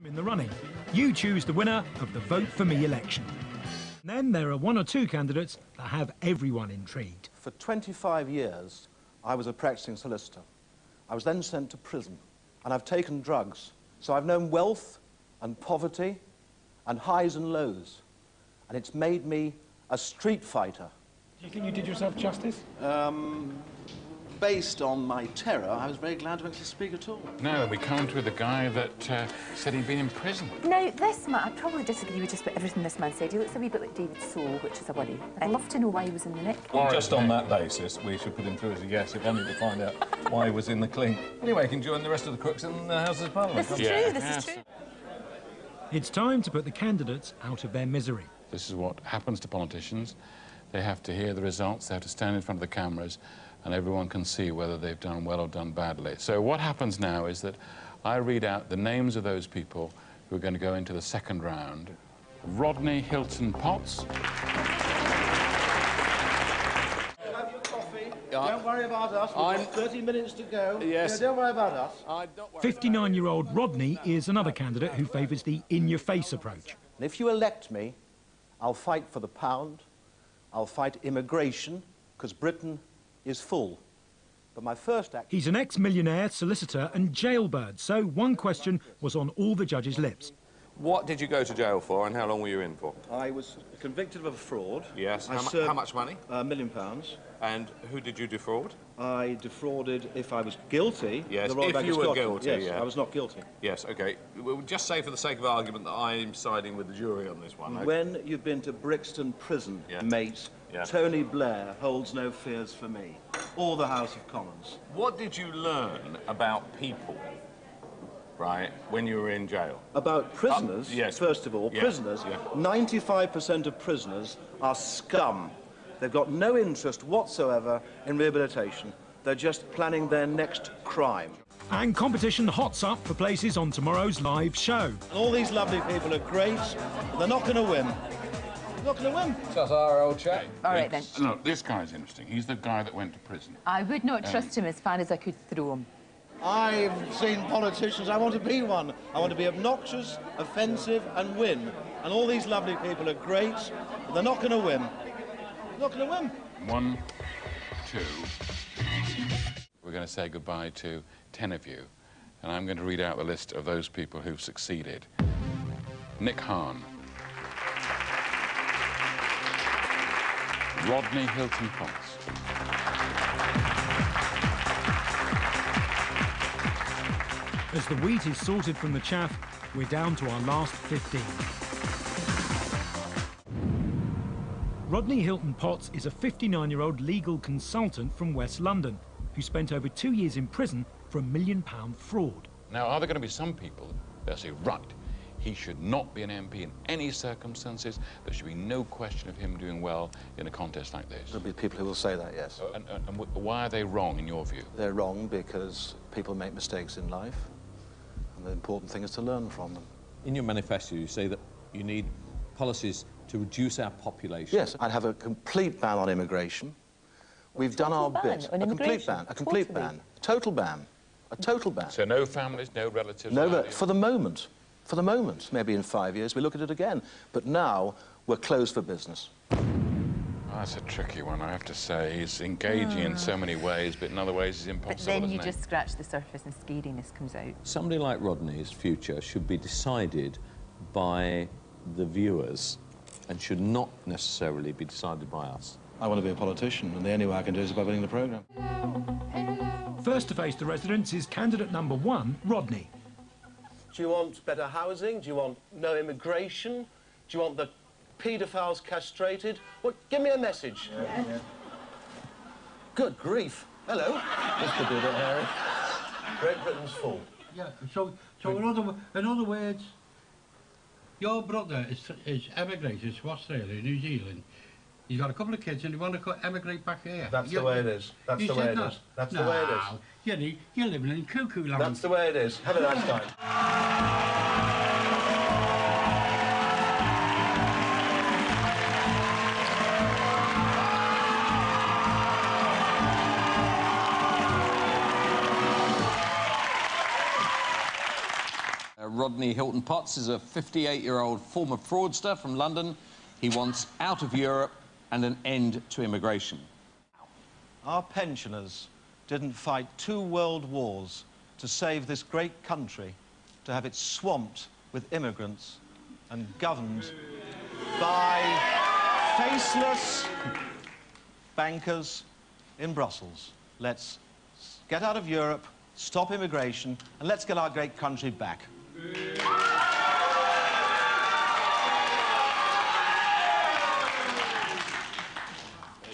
In the running, you choose the winner of the Vote For Me election. Then there are one or two candidates that have everyone intrigued. For 25 years, I was a practicing solicitor. I was then sent to prison, and I've taken drugs. So I've known wealth and poverty and highs and lows, and it's made me a street fighter. Do you think you did yourself justice? Based on my terror, I was very glad to actually speak at all. No, we can't with the guy that said he'd been in prison. Now, this man, I probably disagree with just about everything this man said. He looks a wee bit like David Soul, which is a worry. I'd love to know why he was in the nick. Well, just on that basis, we should put him through as a yes, if only to find out why he was in the clink. Anyway, he can join the rest of the crooks in the Houses of Parliament. This is true, this is true. It's time to put the candidates out of their misery. This is what happens to politicians. They have to hear the results, they have to stand in front of the cameras, and everyone can see whether they've done well or done badly. So what happens now is that I read out the names of those people who are going to go into the second round. Rodney Hylton-Potts. Have your coffee. Don't worry about us. We've got 30 minutes to go. Yes. Don't worry about us. 59-year-old Rodney is another candidate who favours the in-your-face approach. And if you elect me, I'll fight for the pound. I'll fight immigration, because Britain is full. But my first act... He's an ex-millionaire, solicitor and jailbird, so one question was on all the judges' lips. What did you go to jail for, and how long were you in for? I was convicted of a fraud. Yes. How much money? £1 million. And who did you defraud? I defrauded, if I was guilty... Yes, the Royal if Bank you of were Scotland. guilty, Yes, yeah. I was not guilty. Yes, OK. We'll just say for the sake of argument that I'm siding with the jury on this one. Okay? When you've been to Brixton Prison, mate, Tony Blair holds no fears for me, or the House of Commons. What did you learn about people, right, when you were in jail? About prisoners, yes. First of all, prisoners, 95% of prisoners are scum. They've got no interest whatsoever in rehabilitation. They're just planning their next crime. And competition hots up for places on tomorrow's live show. And all these lovely people are great. They're not going to win. They're not going to win. That's our old chap. All right, then. No, this guy's interesting. He's the guy that went to prison. I would not trust him as far as I could throw him. I've seen politicians. I want to be one. I want to be obnoxious, offensive, and win. And all these lovely people are great, but they're not going to win. They're not going to win. 1, 2. We're going to say goodbye to 10 of you, and I'm going to read out the list of those people who've succeeded. Nick Hahn. Rodney Hylton-Potts. As the wheat is sorted from the chaff, we're down to our last 15. Rodney Hylton-Potts is a 59-year-old legal consultant from West London who spent over 2 years in prison for £1 million fraud. Now, are there going to be some people that say, right, he should not be an MP in any circumstances, there should be no question of him doing well in a contest like this? There'll be people who will say that, yes. And why are they wrong, in your view? They're wrong because people make mistakes in life, and the important thing is to learn from them. In your manifesto, you say that you need policies to reduce our population. Yes, I'd have a complete ban on immigration. We've done our bit. A complete ban, a complete ban, a total ban, a total ban. So no families, no relatives? No, for the moment. For the moment. Maybe in 5 years we look at it again. But now we're closed for business. Oh, that's a tricky one, I have to say. He's engaging in so many ways, but in other ways it's impossible, But then you isn't it? just scratch the surface and scariness comes out. Somebody like Rodney's future should be decided by the viewers and should not necessarily be decided by us. I want to be a politician, and the only way I can do it is by winning the programme. First to face the residents is candidate number 1, Rodney. Do you want better housing? Do you want no immigration? Do you want the paedophiles castrated? Well, give me a message. Yeah. Good grief. Hello. This could be a bit hairy. Great Britain's full. Yeah, so in other words, your brother is emigrated to Australia, New Zealand. He's got a couple of kids and they want to emigrate back here. That's the way it is. That's the way it is. That's the way it is. You're living in cuckoo land. That's the way it is. Have a nice time. Rodney Hylton-Potts is a 58-year-old former fraudster from London. He wants out of Europe and an end to immigration. Our pensioners didn't fight 2 world wars to save this great country, to have it swamped with immigrants and governed by faceless bankers in Brussels. Let's get out of Europe, stop immigration, and let's get our great country back.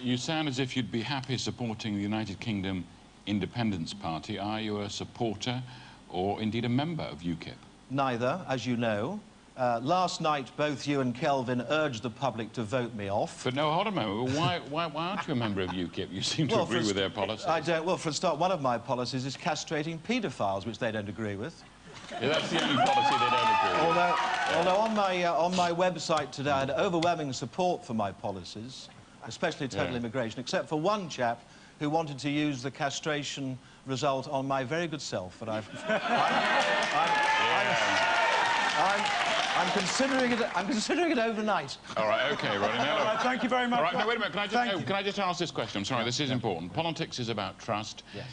You sound as if you'd be happy supporting the United Kingdom Independence Party. Are you a supporter or indeed a member of UKIP? Neither, as you know. Last night, both you and Kelvin urged the public to vote me off. But no, hold on a moment. Why aren't you a member of UKIP? You seem to agree with their policies. I don't. Well, for a start, one of my policies is castrating paedophiles, which they don't agree with. Yeah, that's the only policy they don't agree with. Although on my website today, I had overwhelming support for my policies, especially total immigration, except for one chap who wanted to use the castration result on my very good self. But I'm considering it overnight. All right, OK, Rodney. Now, All right, thank you very much. All right, no, wait a minute. Can I just ask this question? I'm sorry, this is important. Politics is about trust. Yes.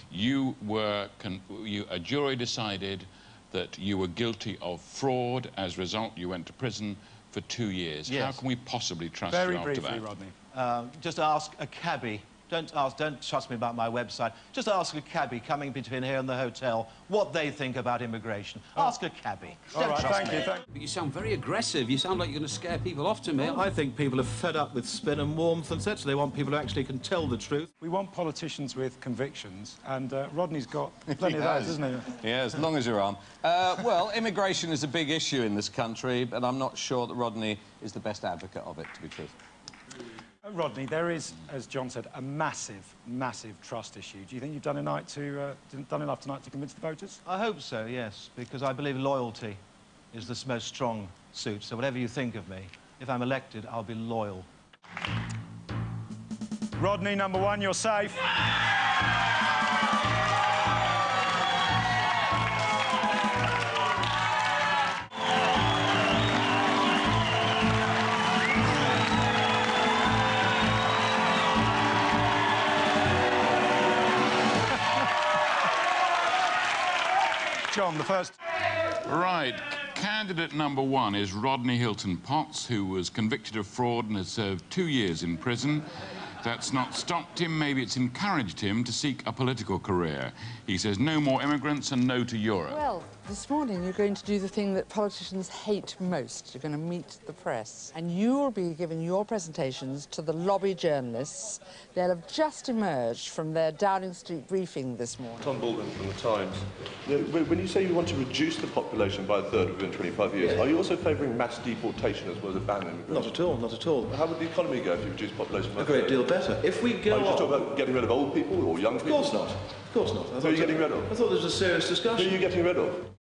A jury decided that you were guilty of fraud. As a result, you went to prison for 2 years. Yes. How can we possibly trust Very you after briefly, that? Rodney. Just ask a cabbie. Don't trust me about my website. Just ask a cabbie coming between here and the hotel what they think about immigration. Ask a cabbie. All right, thank you. But you sound very aggressive. You sound like you're going to scare people off to me. I think people are fed up with spin and warmth and such. They want people who actually can tell the truth. We want politicians with convictions, and Rodney's got plenty of those, isn't he? Yeah, as long as you're on. Well, immigration is a big issue in this country, but I'm not sure that Rodney is the best advocate of it, to be truthful. Rodney, there is, as John said, a massive, massive trust issue. Do you think you've done enough tonight to convince the voters? I hope so, yes, because I believe loyalty is the most strong suit. So whatever you think of me, if I'm elected, I'll be loyal. Rodney, number 1, you're safe. John, the first. Right. Candidate number 1 is Rodney Hylton-Potts, who was convicted of fraud and has served 2 years in prison. That's not stopped him, maybe it's encouraged him to seek a political career. He says no more immigrants and no to Europe. Well, this morning you're going to do the thing that politicians hate most. You're going to meet the press. And you will be giving your presentations to the lobby journalists. They'll have just emerged from their Downing Street briefing this morning. Tom Baldwin from The Times. When you say you want to reduce the population by a third within 25 years, are you also favouring mass deportation as well as a ban on immigration? Not at all, not at all. How would the economy go if you reduce population by A great deal better. If we go Are you just talking about getting rid of old people or young people? Of course not. Of course not. Who are you getting rid of? I thought there was a serious discussion. Who are you getting rid of?